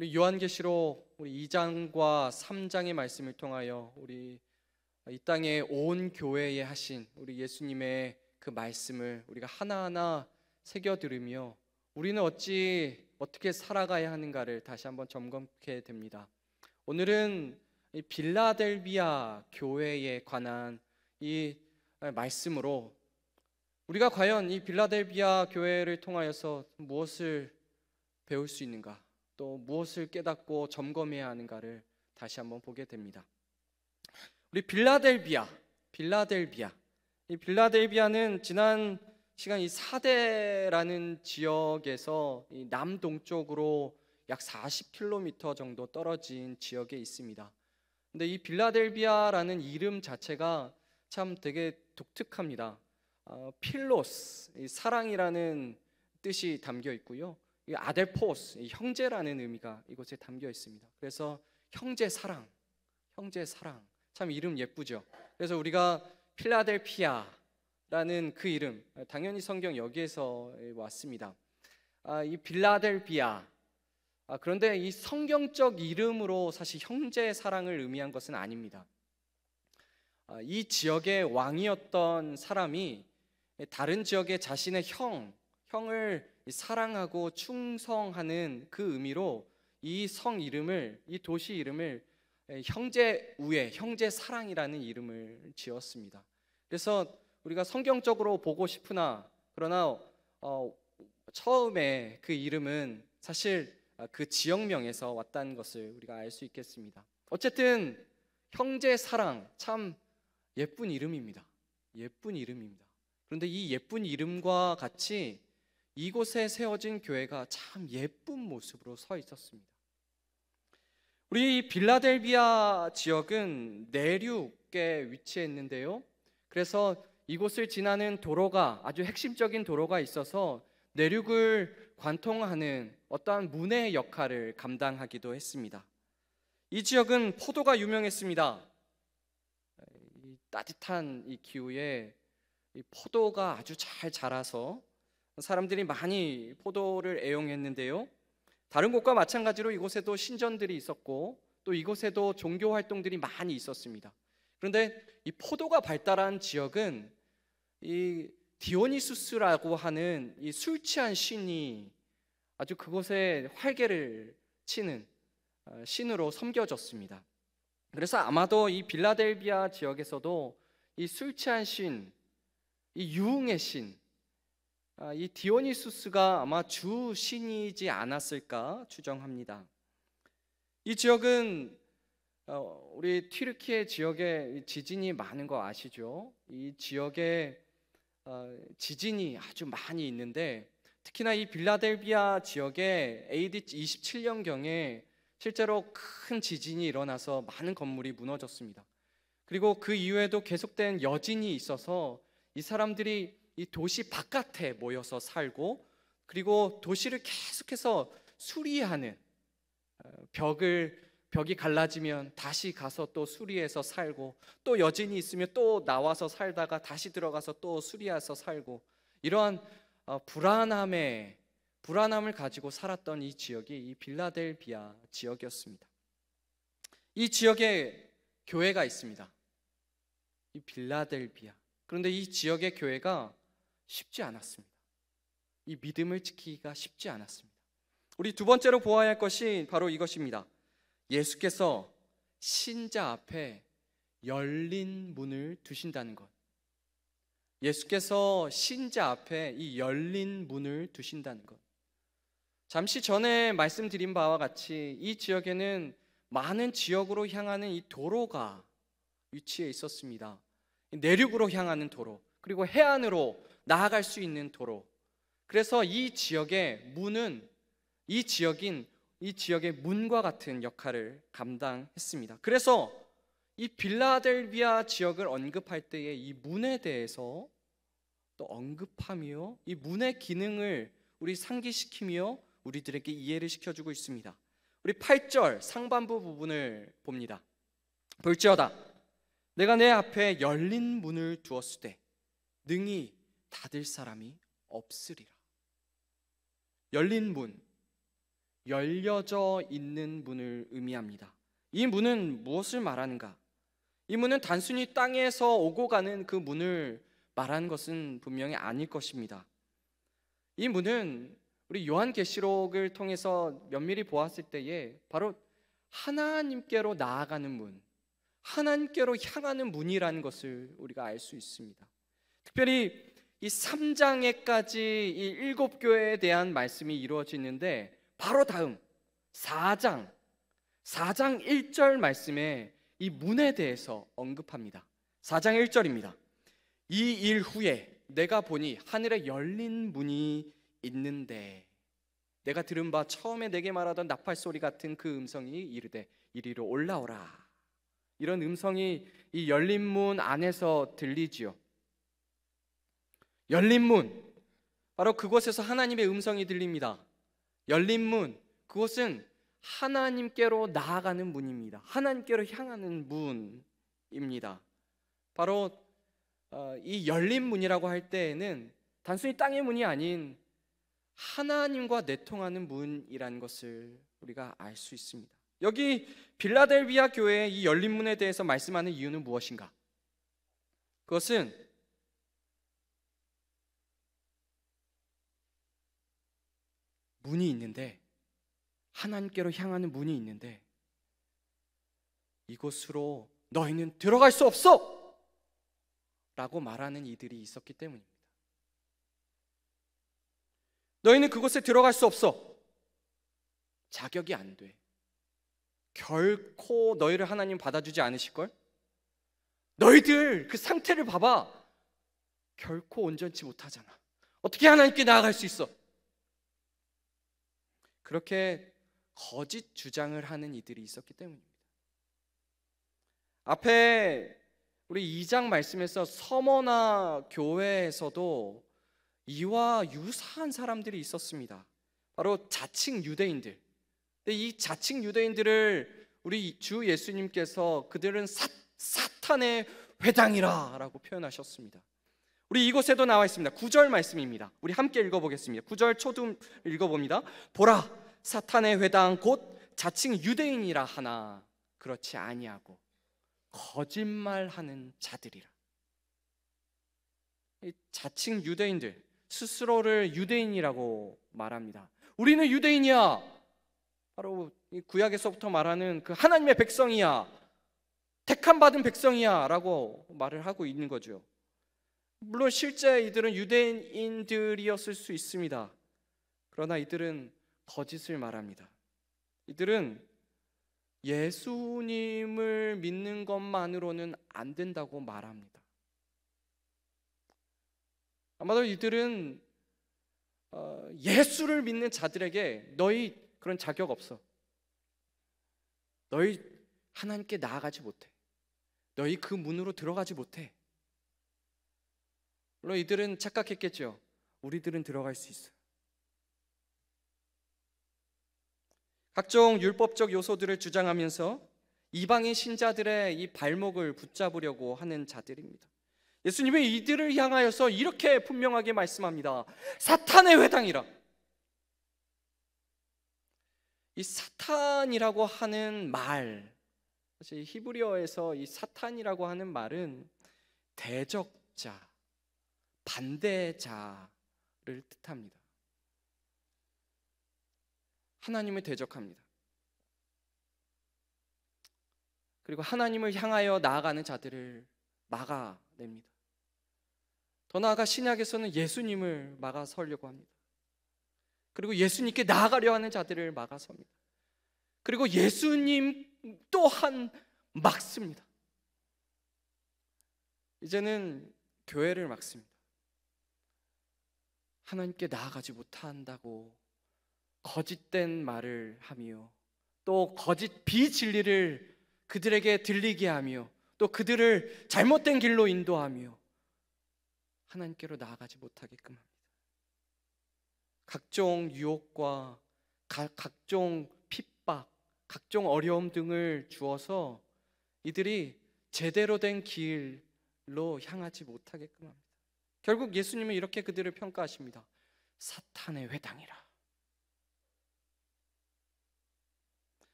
우리 요한계시록 우리 2장과 3장의 말씀을 통하여 우리 이 땅에 온 교회에 하신 우리 예수님의 그 말씀을 우리가 하나하나 새겨 들으며 우리는 어떻게 살아가야 하는가를 다시 한번 점검하게 됩니다. 오늘은 이 빌라델비아 교회에 관한 이 말씀으로 우리가 과연 이 빌라델비아 교회를 통하여서 무엇을 배울 수 있는가, 또 무엇을 깨닫고 점검해야 하는가를 다시 한번 보게 됩니다. 우리 빌라델비아 이 빌라델비아는 지난 시간 이 사대라는 지역에서 이 남동쪽으로 약 40km 정도 떨어진 지역에 있습니다. 근데 이 빌라델비아라는 이름 자체가 참 되게 독특합니다. 필로스, 이 사랑이라는 뜻이 담겨 있고요. 이 아델포스, 이 형제라는 의미가 이곳에 담겨 있습니다. 그래서 형제 사랑 참 이름 예쁘죠. 그래서 우리가 필라델피아라는 그 이름, 당연히 성경 여기에서 왔습니다. 이 빌라델비아, 그런데 이 성경적 이름으로 사실 형제 사랑을 의미한 것은 아닙니다. 이 지역의 왕이었던 사람이 다른 지역의 자신의 형을 사랑하고 충성하는 그 의미로 이 성 이름을, 이 도시 이름을 형제 우애, 형제 사랑이라는 이름을 지었습니다. 그래서 우리가 성경적으로 보고 싶으나 그러나 처음에 그 이름은 사실 그 지역명에서 왔다는 것을 우리가 알 수 있겠습니다. 어쨌든 형제 사랑, 참 예쁜 이름입니다. 그런데 이 예쁜 이름과 같이 이곳에 세워진 교회가 참 예쁜 모습으로 서 있었습니다. 우리 빌라델비아 지역은 내륙에 위치해 있는데요. 그래서 이곳을 지나는 도로가, 아주 핵심적인 도로가 있어서 내륙을 관통하는 어떠한 문의 역할을 감당하기도 했습니다. 이 지역은 포도가 유명했습니다. 이 따뜻한 이 기후에 이 포도가 아주 잘 자라서 사람들이 많이 포도를 애용했는데요. 다른 곳과 마찬가지로 이곳에도 신전들이 있었고 또 이곳에도 종교 활동들이 많이 있었습니다. 그런데 이 포도가 발달한 지역은 이 디오니수스라고 하는 이 술 취한 신이 아주 그곳에 활개를 치는 신으로 섬겨졌습니다. 그래서 아마도 이 빌라델비아 지역에서도 이 술 취한 신, 이 유흥의 신, 이 디오니수스가 아마 주 신이지 않았을까 추정합니다. 이 지역은 우리 튀르키예 지역에 지진이 많은 거 아시죠? 이 지역에 지진이 아주 많이 있는데 특히나 이 빌라델비아 지역에 AD 27년경에 실제로 큰 지진이 일어나서 많은 건물이 무너졌습니다. 그리고 그 이후에도 계속된 여진이 있어서 이 사람들이 이 도시 바깥에 모여서 살고 그리고 도시를 계속해서 수리하는, 벽이 갈라지면 다시 가서 또 수리해서 살고 또 여진이 있으면 또 나와서 살다가 다시 들어가서 또 수리해서 살고 이러한 불안함을 가지고 살았던 이 지역이 이 빌라델비아 지역이었습니다. 이 지역에 교회가 있습니다. 이 빌라델비아. 그런데 이 지역의 교회가 쉽지 않았습니다. 이 믿음을 지키기가 쉽지 않았습니다. 우리 두 번째로 보아야 할 것이 바로 이것입니다. 예수께서 신자 앞에 열린 문을 두신다는 것. 예수께서 신자 앞에 이 열린 문을 두신다는 것. 잠시 전에 말씀드린 바와 같이 이 지역에는 많은 지역으로 향하는 이 도로가 위치해 있었습니다. 내륙으로 향하는 도로, 그리고 해안으로 나아갈 수 있는 도로. 그래서 이 지역의 문은 이 지역의 문과 같은 역할을 감당했습니다. 그래서 이 빌라델비아 지역을 언급할 때에 이 문에 대해서 또 언급하며 이 문의 기능을 우리 상기시키며 우리들에게 이해를 시켜주고 있습니다. 우리 8절 상반부 부분을 봅니다. 볼지어다 내가 내 앞에 열린 문을 두었을 때 능히 닫을 사람이 없으리라. 열린 문, 열려져 있는 문을 의미합니다. 이 문은 무엇을 말하는가? 이 문은 단순히 땅에서 오고 가는 그 문을 말하는 것은 분명히 아닐 것입니다. 이 문은 우리 요한계시록을 통해서 면밀히 보았을 때에 바로 하나님께로 나아가는 문, 하나님께로 향하는 문이라는 것을 우리가 알 수 있습니다. 특별히 이 3장에까지 이 7교회에 대한 말씀이 이루어지는데 바로 다음 4장 1절 말씀에 이 문에 대해서 언급합니다. 4장 1절입니다. 이 일 후에 내가 보니 하늘에 열린 문이 있는데 내가 들은 바 처음에 내게 말하던 나팔 소리 같은 그 음성이 이르되 이리로 올라오라. 이런 음성이 이 열린 문 안에서 들리지요. 열린 문, 바로 그곳에서 하나님의 음성이 들립니다. 열린 문, 그곳은 하나님께로 나아가는 문입니다. 하나님께로 향하는 문입니다. 바로 이 열린 문이라고 할 때에는 단순히 땅의 문이 아닌 하나님과 내통하는 문이라는 것을 우리가 알 수 있습니다. 여기 빌라델비아 교회의 이 열린 문에 대해서 말씀하는 이유는 무엇인가? 그것은 문이 있는데, 하나님께로 향하는 문이 있는데 이곳으로 너희는 들어갈 수 없어! 라고 말하는 이들이 있었기 때문입니다. 너희는 그곳에 들어갈 수 없어. 자격이 안 돼. 결코 너희를 하나님 받아주지 않으실걸? 너희들 그 상태를 봐봐. 결코 온전치 못하잖아. 어떻게 하나님께 나아갈 수 있어? 그렇게 거짓 주장을 하는 이들이 있었기 때문입니다. 앞에 우리 2장 말씀에서 서머나 교회에서도 이와 유사한 사람들이 있었습니다. 바로 자칭 유대인들. 근데 이 자칭 유대인들을 우리 주 예수님께서 그들은 사탄의 회당이라 라고 표현하셨습니다. 우리 이곳에도 나와 있습니다. 9절 말씀입니다. 우리 함께 읽어보겠습니다. 9절 초등 읽어봅니다. 보라, 사탄의 회당 곧 자칭 유대인이라 하나 그렇지 아니하고 거짓말하는 자들이라. 이 자칭 유대인들, 스스로를 유대인이라고 말합니다. 우리는 유대인이야. 바로 이 구약에서부터 말하는 그 하나님의 백성이야, 택함 받은 백성이야 라고 말을 하고 있는 거죠. 물론 실제 이들은 유대인들이었을 수 있습니다. 그러나 이들은 거짓을 말합니다. 이들은 예수님을 믿는 것만으로는 안 된다고 말합니다. 아마도 이들은 예수를 믿는 자들에게 너희 그런 자격 없어. 너희 하나님께 나아가지 못해. 너희 그 문으로 들어가지 못해. 물론 이들은 착각했겠죠. 우리들은 들어갈 수 있어. 각종 율법적 요소들을 주장하면서 이방인 신자들의 이 발목을 붙잡으려고 하는 자들입니다. 예수님이 이들을 향하여서 이렇게 분명하게 말씀합니다. 사탄의 회당이라. 이 사탄이라고 하는 말, 사실 히브리어에서 이 사탄이라고 하는 말은 대적자, 반대자를 뜻합니다. 하나님을 대적합니다. 그리고 하나님을 향하여 나아가는 자들을 막아냅니다. 더 나아가 신약에서는 예수님을 막아서려고 합니다. 그리고 예수님께 나아가려 하는 자들을 막아섭니다. 그리고 예수님 또한 막습니다. 이제는 교회를 막습니다. 하나님께 나아가지 못한다고 거짓된 말을 하며 또 거짓 비진리를 그들에게 들리게 하며 또 그들을 잘못된 길로 인도하며 하나님께로 나아가지 못하게끔 합니다. 각종 유혹과 각종 핍박, 각종 어려움 등을 주어서 이들이 제대로 된 길로 향하지 못하게끔 합니다. 결국 예수님은 이렇게 그들을 평가하십니다. 사탄의 회당이라.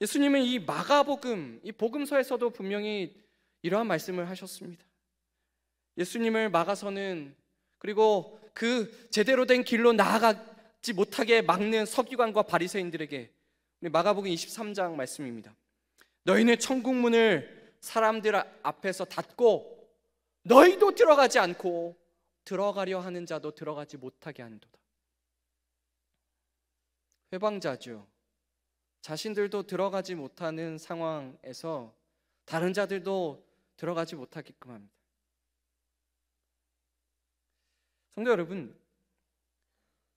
예수님은 이 마가복음, 이 복음서에서도 분명히 이러한 말씀을 하셨습니다. 예수님을 막아서는, 그리고 그 제대로 된 길로 나아가지 못하게 막는 서기관과 바리새인들에게, 우리 마가복음 23장 말씀입니다. 너희는 천국 문을 사람들 앞에서 닫고 너희도 들어가지 않고 들어가려 하는 자도 들어가지 못하게 하는도다. 회방자죠. 자신들도 들어가지 못하는 상황에서 다른 자들도 들어가지 못하게끔 합니다. 성도 여러분,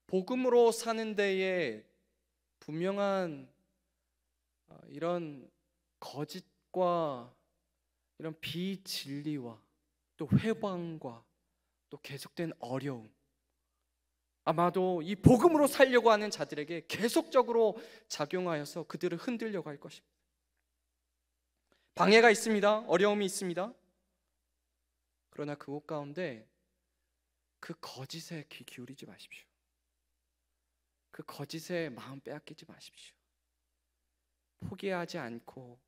복음으로 사는 데에 분명한 이런 거짓과 이런 비진리와 또 회방과 또 계속된 어려움, 아마도 이 복음으로 살려고 하는 자들에게 계속적으로 작용하여서 그들을 흔들려고 할 것입니다. 방해가 있습니다. 어려움이 있습니다. 그러나 그곳 가운데 그 거짓에 귀 기울이지 마십시오. 그 거짓에 마음 빼앗기지 마십시오. 포기하지 않고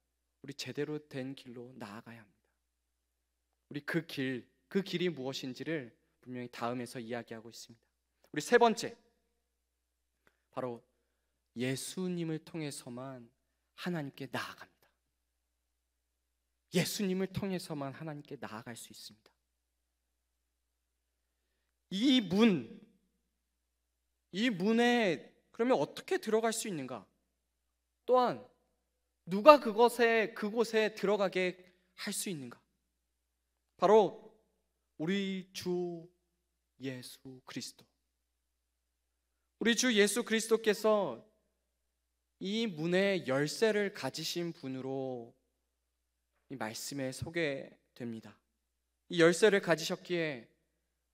우리 제대로 된 길로 나아가야 합니다. 우리 그 길이 무엇인지를 분명히 다음에서 이야기하고 있습니다. 우리 세 번째, 바로 예수님을 통해서만 하나님께 나아갑니다. 예수님을 통해서만 하나님께 나아갈 수 있습니다. 이 문에 그러면 어떻게 들어갈 수 있는가? 또한 누가 그곳에 들어가게 할 수 있는가? 바로 우리 주 예수 그리스도. 우리 주 예수 그리스도께서 이 문의 열쇠를 가지신 분으로 이 말씀에 소개됩니다. 이 열쇠를 가지셨기에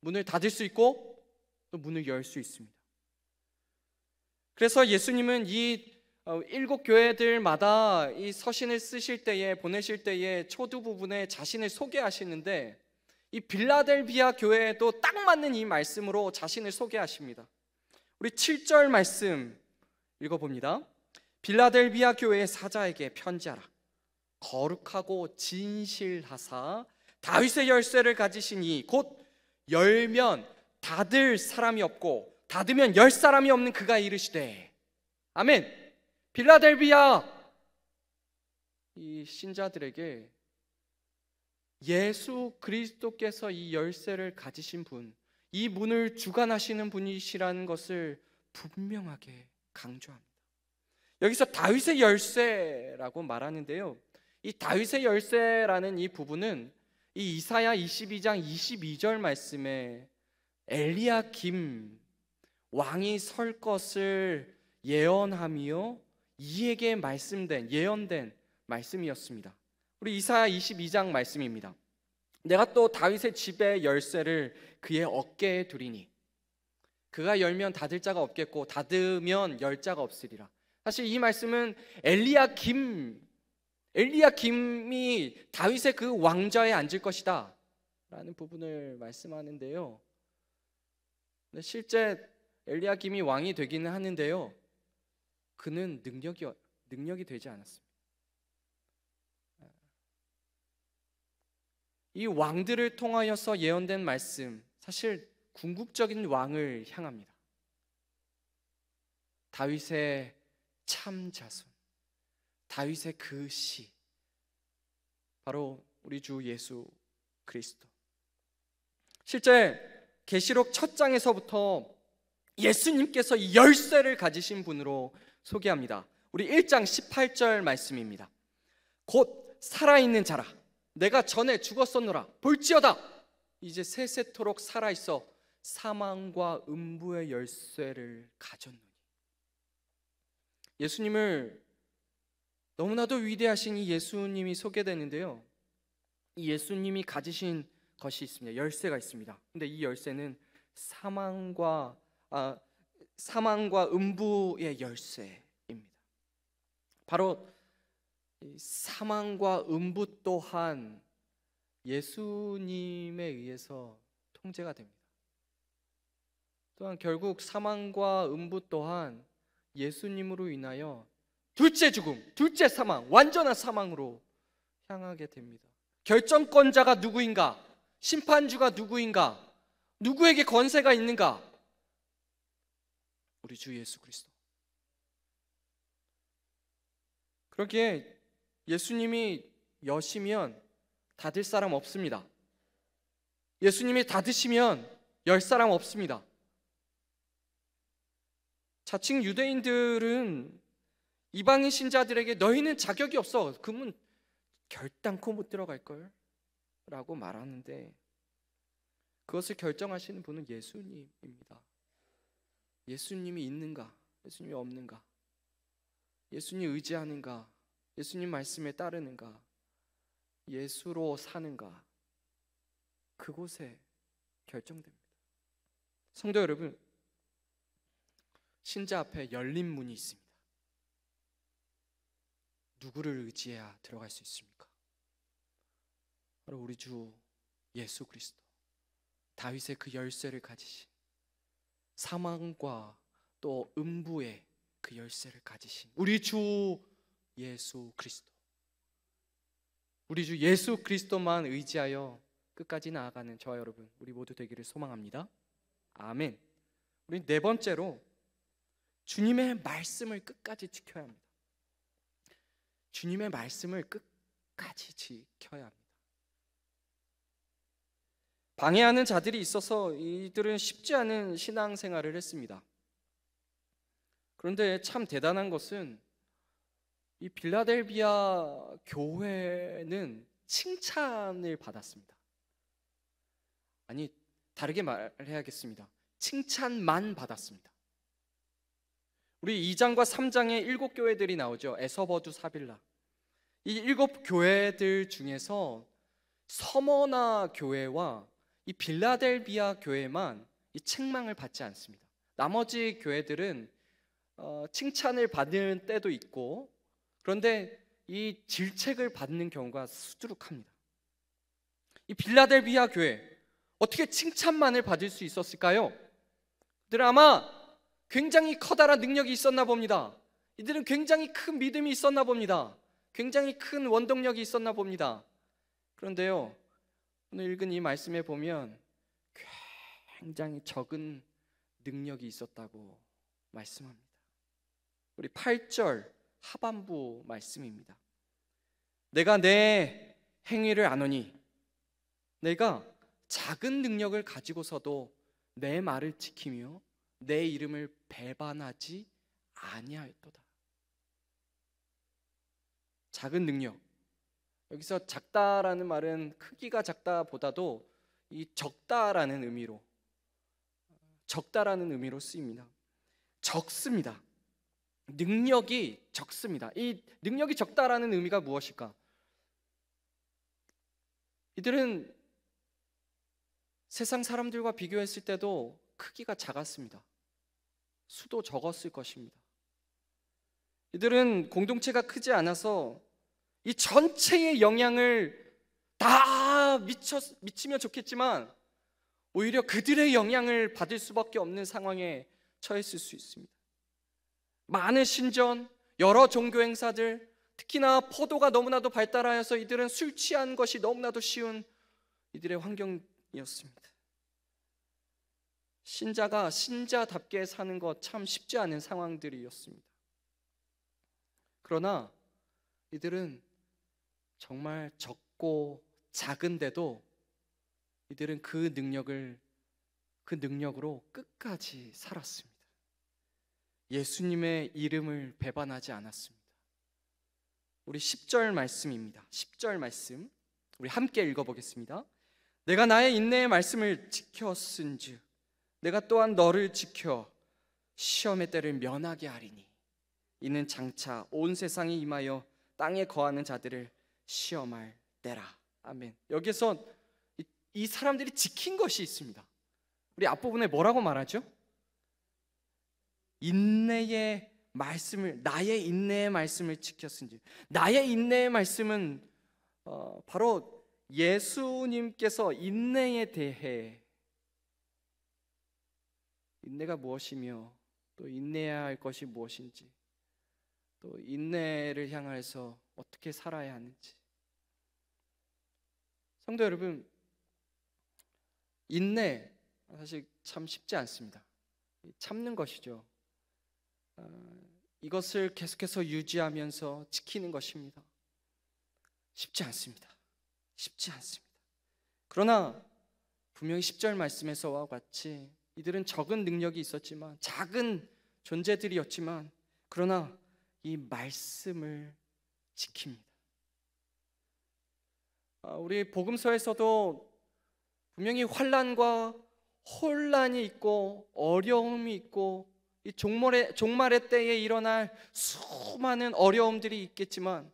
문을 닫을 수 있고 또 문을 열 수 있습니다. 그래서 예수님은 이 7교회들마다 이 서신을 쓰실 때에, 보내실 때에 초두 부분에 자신을 소개하시는데, 이 빌라델비아 교회에도 딱 맞는 이 말씀으로 자신을 소개하십니다. 우리 7절 말씀 읽어봅니다. 빌라델비아 교회의 사자에게 편지하라. 거룩하고 진실하사 다윗의 열쇠를 가지신 이, 곧 열면 닫을 사람이 없고 닫으면 열 사람이 없는 그가 이르시되. 아멘. 빌라델비아 이 신자들에게 예수 그리스도께서 이 열쇠를 가지신 분, 이 문을 주관하시는 분이시라는 것을 분명하게 강조합니다. 여기서 다윗의 열쇠라고 말하는데요, 이 다윗의 열쇠라는 이 부분은 이 이사야 22장 22절 말씀에 엘리야김 왕이 설 것을 예언하며 이에게 예언된 말씀이었습니다. 우리 이사야 22장 말씀입니다. 내가 또 다윗의 집의 열쇠를 그의 어깨에 두리니 그가 열면 닫을 자가 없겠고 닫으면 열 자가 없으리라. 사실 이 말씀은 엘리야김이 다윗의 그 왕좌에 앉을 것이다 라는 부분을 말씀하는데요, 실제 엘리야김이 왕이 되기는 하는데요, 그는 능력이 되지 않았습니다. 이 왕들을 통하여서 예언된 말씀, 사실 궁극적인 왕을 향합니다. 다윗의 참 자손, 다윗의 그 씨, 바로 우리 주 예수 그리스도. 실제 계시록 첫 장에서부터 예수님께서 이 열쇠를 가지신 분으로 소개합니다. 우리 1장 18절 말씀입니다. 곧 살아있는 자라, 내가 전에 죽었었노라, 볼지어다 이제 세세토록 살아있어 사망과 음부의 열쇠를 가졌노니. 예수님을, 너무나도 위대하신 이 예수님이 소개되는데요, 이 예수님이 가지신 것이 있습니다. 열쇠가 있습니다. 근데 이 열쇠는 사망과 음부의 열쇠입니다. 바로 사망과 음부 또한 예수님에 의해서 통제가 됩니다. 또한 결국 사망과 음부 또한 예수님으로 인하여 둘째 죽음, 둘째 사망, 완전한 사망으로 향하게 됩니다. 결정권자가 누구인가? 심판주가 누구인가? 누구에게 권세가 있는가? 우리 주 예수 그리스도. 그러기에 예수님이 여시면 닫을 사람 없습니다. 예수님이 닫으시면 열 사람 없습니다. 자칭 유대인들은 이방인 신자들에게 너희는 자격이 없어, 그 문 결단코 못 들어갈걸 라고 말하는데, 그것을 결정하시는 분은 예수님입니다. 예수님이 있는가, 예수님이 없는가, 예수님 의지하는가, 예수님 말씀에 따르는가, 예수로 사는가, 그곳에 결정됩니다. 성도 여러분, 신자 앞에 열린 문이 있습니다. 누구를 의지해야 들어갈 수 있습니까? 바로 우리 주 예수 그리스도. 다윗의 그 열쇠를 가지신, 사망과 또 음부의 그 열쇠를 가지신 우리 주 예수 그리스도. 우리 주 예수 그리스도만 의지하여 끝까지 나아가는 저와 여러분, 우리 모두 되기를 소망합니다. 아멘. 우리 네 번째로 주님의 말씀을 끝까지 지켜야 합니다. 주님의 말씀을 끝까지 지켜야 합니다. 방해하는 자들이 있어서 이들은 쉽지 않은 신앙생활을 했습니다. 그런데 참 대단한 것은 이 빌라델비아 교회는 칭찬을 받았습니다. 아니, 다르게 말해야겠습니다. 칭찬만 받았습니다. 우리 2장과 3장에 7교회들이 나오죠. 에서버두 사빌라. 이 7교회들 중에서 서머나 교회와 이 빌라델비아 교회만 이 책망을 받지 않습니다. 나머지 교회들은 칭찬을 받는 때도 있고, 그런데 이 질책을 받는 경우가 수두룩합니다. 이 빌라델비아 교회, 어떻게 칭찬만을 받을 수 있었을까요? 그들은 아마 굉장히 커다란 능력이 있었나 봅니다. 이들은 굉장히 큰 믿음이 있었나 봅니다. 굉장히 큰 원동력이 있었나 봅니다. 그런데요, 오늘 읽은 이 말씀에 보면 굉장히 적은 능력이 있었다고 말씀합니다. 우리 8절 하반부 말씀입니다. 내가 내 행위를 아노니, 내가 작은 능력을 가지고서도 내 말을 지키며 내 이름을 배반하지 아니하였도다. 작은 능력. 여기서 작다라는 말은 크기가 작다보다도 이 적다라는 의미로, 적다라는 의미로 쓰입니다. 적습니다. 능력이 적습니다. 이 능력이 적다라는 의미가 무엇일까? 이들은 세상 사람들과 비교했을 때도 크기가 작았습니다. 수도 적었을 것입니다. 이들은 공동체가 크지 않아서 이 전체의 영향을 다 미치면 좋겠지만 오히려 그들의 영향을 받을 수밖에 없는 상황에 처했을 수 있습니다. 많은 신전, 여러 종교 행사들, 특히나 포도가 너무나도 발달하여서 이들은 술 취한 것이 너무나도 쉬운 이들의 환경이었습니다. 신자가 신자답게 사는 것 참 쉽지 않은 상황들이었습니다. 그러나 이들은 정말 적고 작은데도 이들은 그 능력으로 끝까지 살았습니다. 예수님의 이름을 배반하지 않았습니다. 우리 10절 말씀입니다. 10절 말씀 우리 함께 읽어보겠습니다. 내가 나의 인내의 말씀을 지켰은즉 내가 또한 너를 지켜 시험의 때를 면하게 하리니 이는 장차 온 세상이 임하여 땅에 거하는 자들을 시험할 때라. 아멘. 여기서 이 사람들이 지킨 것이 있습니다. 우리 앞부분에 뭐라고 말하죠? 인내의 말씀을, 나의 인내의 말씀을 지켰은지. 나의 인내의 말씀은 바로 예수님께서 인내에 대해, 인내가 무엇이며 또 인내해야 할 것이 무엇인지 또 인내를 향해서 어떻게 살아야 하는지. 성도 여러분, 인내 사실 참 쉽지 않습니다. 참는 것이죠. 이것을 계속해서 유지하면서 지키는 것입니다. 쉽지 않습니다. 쉽지 않습니다. 그러나 분명히 10절 말씀에서와 같이 이들은 적은 능력이 있었지만, 작은 존재들이었지만, 그러나 이 말씀을 지킵니다. 우리 복음서에서도 분명히 환난과 혼란이 있고 어려움이 있고, 이 종말의 때에 일어날 수많은 어려움들이 있겠지만,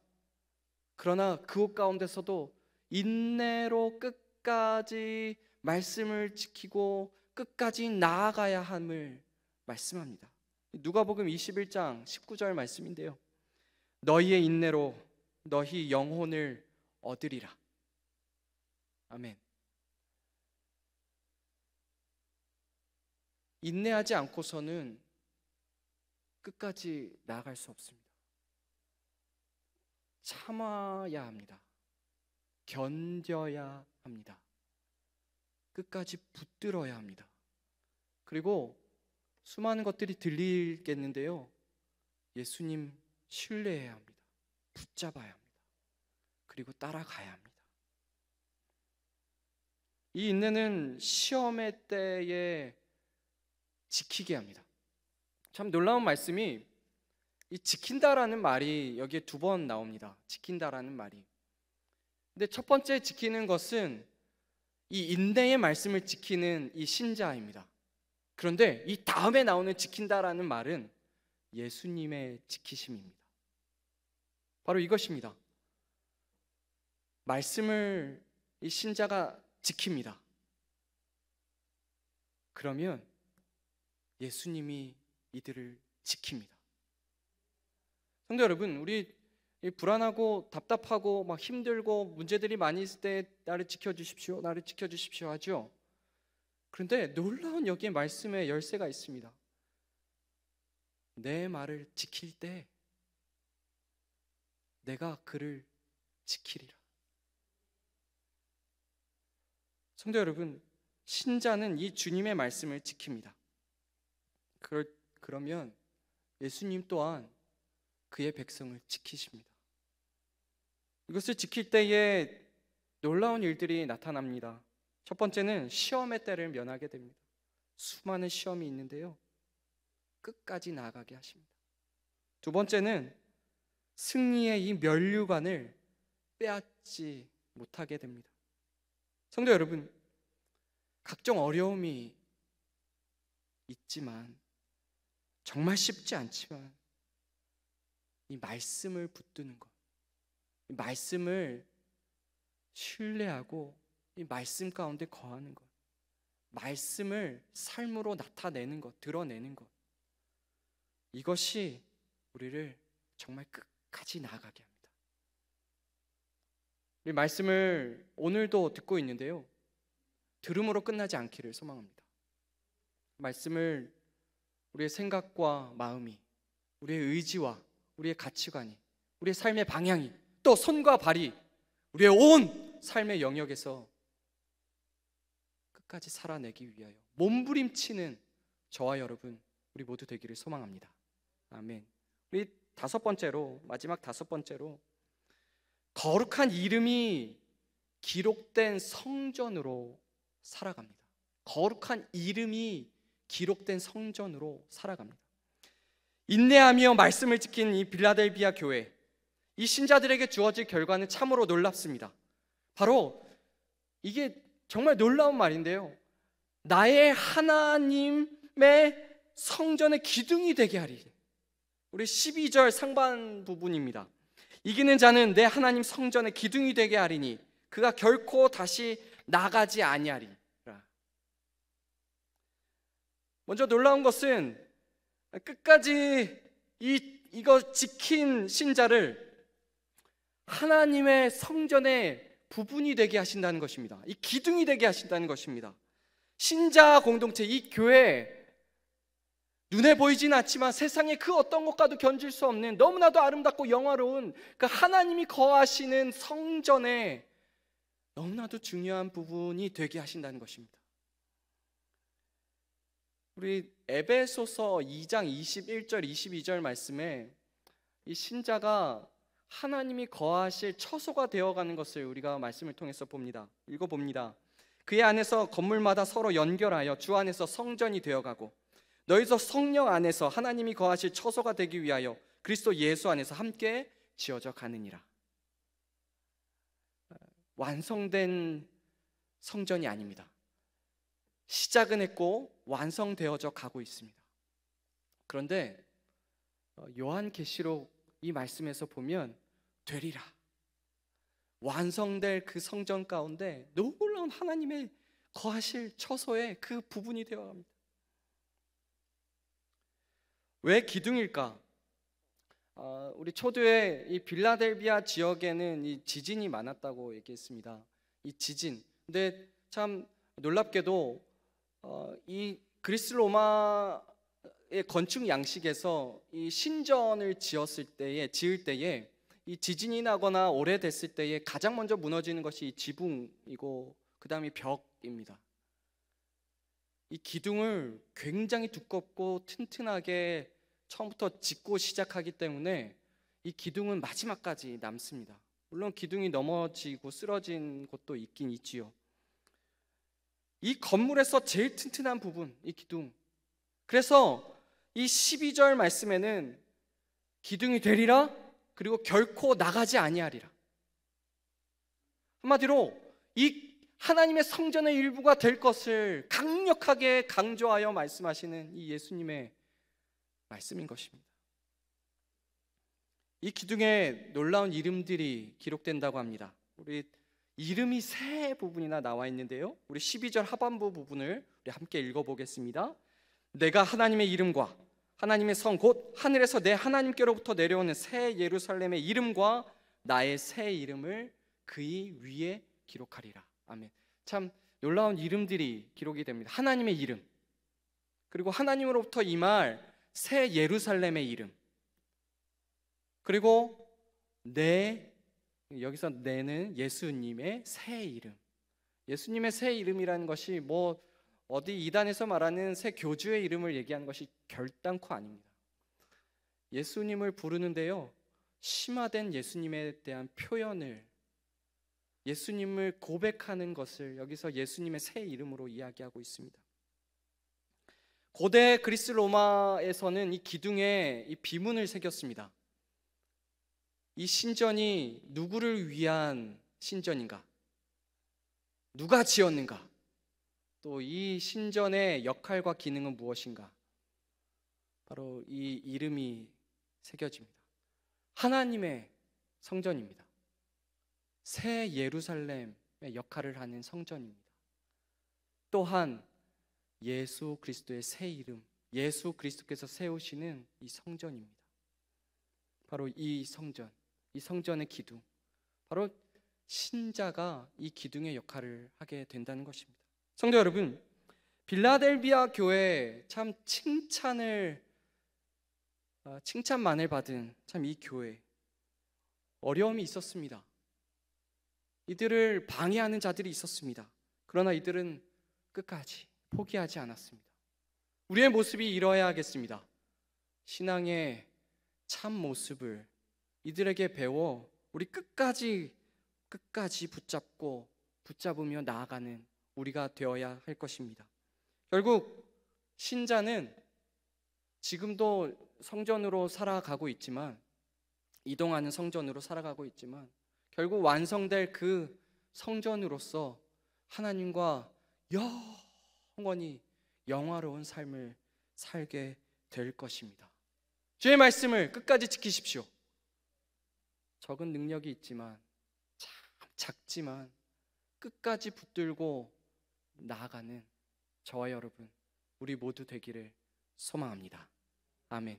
그러나 그 가운데서도 인내로 끝까지 말씀을 지키고 끝까지 나아가야 함을 말씀합니다. 누가복음 21장 19절 말씀인데요, 너희의 인내로 너희 영혼을 얻으리라. 아멘. 인내하지 않고서는 끝까지 나아갈 수 없습니다. 참아야 합니다. 견뎌야 합니다. 끝까지 붙들어야 합니다. 그리고 수많은 것들이 들리겠는데요, 예수님 신뢰해야 합니다. 붙잡아야 합니다. 그리고 따라가야 합니다. 이 인내는 시험의 때에 지키게 합니다. 참 놀라운 말씀이, 이 지킨다라는 말이 여기에 2번 나옵니다. 지킨다라는 말이. 근데 첫 번째 지키는 것은 이 인내의 말씀을 지키는 이 신자입니다. 그런데 이 다음에 나오는 지킨다라는 말은 예수님의 지키심입니다. 바로 이것입니다. 말씀을 이 신자가 지킵니다. 그러면 예수님이 이들을 지킵니다. 성도 여러분, 우리 불안하고 답답하고 막 힘들고 문제들이 많이 있을 때 나를 지켜주십시오, 나를 지켜주십시오 하죠. 그런데 놀라운 여기에 말씀의 열쇠가 있습니다. 내 말을 지킬 때 내가 그를 지키리라. 성도 여러분, 신자는 이 주님의 말씀을 지킵니다. 그러면 예수님 또한 그의 백성을 지키십니다. 이것을 지킬 때에 놀라운 일들이 나타납니다. 첫 번째는 시험의 때를 면하게 됩니다. 수많은 시험이 있는데요, 끝까지 나아가게 하십니다. 두 번째는 승리의 이 면류관을 빼앗지 못하게 됩니다. 성도 여러분, 각종 어려움이 있지만, 정말 쉽지 않지만, 이 말씀을 붙드는 것, 이 말씀을 신뢰하고 이 말씀 가운데 거하는 것, 말씀을 삶으로 나타내는 것, 드러내는 것, 이것이 우리를 정말 끝까지 나아가게 합니다. 이 말씀을 오늘도 듣고 있는데요, 들음으로 끝나지 않기를 소망합니다. 말씀을 우리의 생각과 마음이, 우리의 의지와 우리의 가치관이, 우리의 삶의 방향이, 또 손과 발이 우리의 온 삶의 영역에서 끝까지 살아내기 위하여 몸부림치는 저와 여러분, 우리 모두 되기를 소망합니다. 아멘. 우리 마지막 다섯 번째로 거룩한 이름이 기록된 성전으로 살아갑니다. 거룩한 이름이 기록된 성전으로 살아갑니다. 인내하며 말씀을 지킨 이 빌라델비아 교회, 이 신자들에게 주어질 결과는 참으로 놀랍습니다. 바로 이게 정말 놀라운 말인데요, 나의 하나님의 성전의 기둥이 되게 하리. 우리 12절 상반 부분입니다. 이기는 자는 내 하나님 성전의 기둥이 되게 하리니 그가 결코 다시 나가지 아니하리라. 먼저 놀라운 것은 끝까지 이거 지킨 신자를 하나님의 성전의 부분이 되게 하신다는 것입니다. 이 기둥이 되게 하신다는 것입니다. 신자 공동체, 이 교회, 눈에 보이지는 않지만 세상의 그 어떤 것과도 견줄 수 없는 너무나도 아름답고 영화로운 그 하나님이 거하시는 성전에 너무나도 중요한 부분이 되게 하신다는 것입니다. 우리 에베소서 2장 21절 22절 말씀에 이 신자가 하나님이 거하실 처소가 되어가는 것을 우리가 말씀을 통해서 봅니다. 읽어봅니다. 그의 안에서 건물마다 서로 연결하여 주 안에서 성전이 되어가고 너희도 성령 안에서 하나님이 거하실 처소가 되기 위하여 그리스도 예수 안에서 함께 지어져 가느니라. 완성된 성전이 아닙니다. 시작은 했고 완성되어져 가고 있습니다. 그런데 요한계시록 이 말씀에서 보면 되리라, 완성될 그 성전 가운데 놀라운 하나님의 거하실 처소의 그 부분이 되어갑니다. 왜 기둥일까? 우리 초두에 이 빌라델비아 지역에는 이 지진이 많았다고 얘기했습니다. 이 지진. 근데 참 놀랍게도 이 그리스 로마의 건축 양식에서 이 신전을 지을 때에 이 지진이 나거나 오래됐을 때에 가장 먼저 무너지는 것이 이 지붕이고 그 다음이 벽입니다. 이 기둥을 굉장히 두껍고 튼튼하게 처음부터 짓고 시작하기 때문에 이 기둥은 마지막까지 남습니다. 물론 기둥이 넘어지고 쓰러진 곳도 있긴 있지요. 이 건물에서 제일 튼튼한 부분, 이 기둥. 그래서 이 12절 말씀에는 기둥이 되리라, 그리고 결코 나가지 아니하리라. 한마디로 이 하나님의 성전의 일부가 될 것을 강력하게 강조하여 말씀하시는 이 예수님의 말씀인 것입니다. 이 기둥에 놀라운 이름들이 기록된다고 합니다. 우리 이름이 세 부분이나 나와 있는데요, 우리 12절 하반부 부분을 우리 함께 읽어보겠습니다. 내가 하나님의 이름과 하나님의 성 곧 하늘에서 내 하나님께로부터 내려오는 새 예루살렘의 이름과 나의 새 이름을 그의 위에 기록하리라. 아멘. 참 놀라운 이름들이 기록이 됩니다. 하나님의 이름, 그리고 하나님으로부터 임할 새 예루살렘의 이름, 그리고 여기서 내는 예수님의 새 이름. 예수님의 새 이름이라는 것이 뭐 어디 이단에서 말하는 새 교주의 이름을 얘기하는 것이 결단코 아닙니다. 예수님을 부르는데요, 심화된 예수님에 대한 표현을, 예수님을 고백하는 것을 여기서 예수님의 새 이름으로 이야기하고 있습니다. 고대 그리스 로마에서는 이 기둥에 이 비문을 새겼습니다. 이 신전이 누구를 위한 신전인가? 누가 지었는가? 또 이 신전의 역할과 기능은 무엇인가? 바로 이 이름이 새겨집니다. 하나님의 성전입니다. 새 예루살렘의 역할을 하는 성전입니다. 또한 예수 그리스도의 새 이름, 예수 그리스도께서 세우시는 이 성전입니다. 바로 이 성전, 이 성전의 기둥, 바로 신자가 이 기둥의 역할을 하게 된다는 것입니다. 성도 여러분, 빌라델비아 교회 참 칭찬만을 받은 참 이 교회, 어려움이 있었습니다. 이들을 방해하는 자들이 있었습니다. 그러나 이들은 끝까지 포기하지 않았습니다. 우리의 모습이 이러해야겠습니다. 신앙의 참 모습을 이들에게 배워 우리 끝까지 붙잡으며 나아가는 우리가 되어야 할 것입니다. 결국 신자는 지금도 성전으로 살아가고 있지만, 이동하는 성전으로 살아가고 있지만, 결국 완성될 그 성전으로서 하나님과 영원히 영화로운 삶을 살게 될 것입니다. 주의 말씀을 끝까지 지키십시오. 적은 능력이 있지만, 참 작지만 끝까지 붙들고 나아가는 저와 여러분, 우리 모두 되기를 소망합니다. 아멘.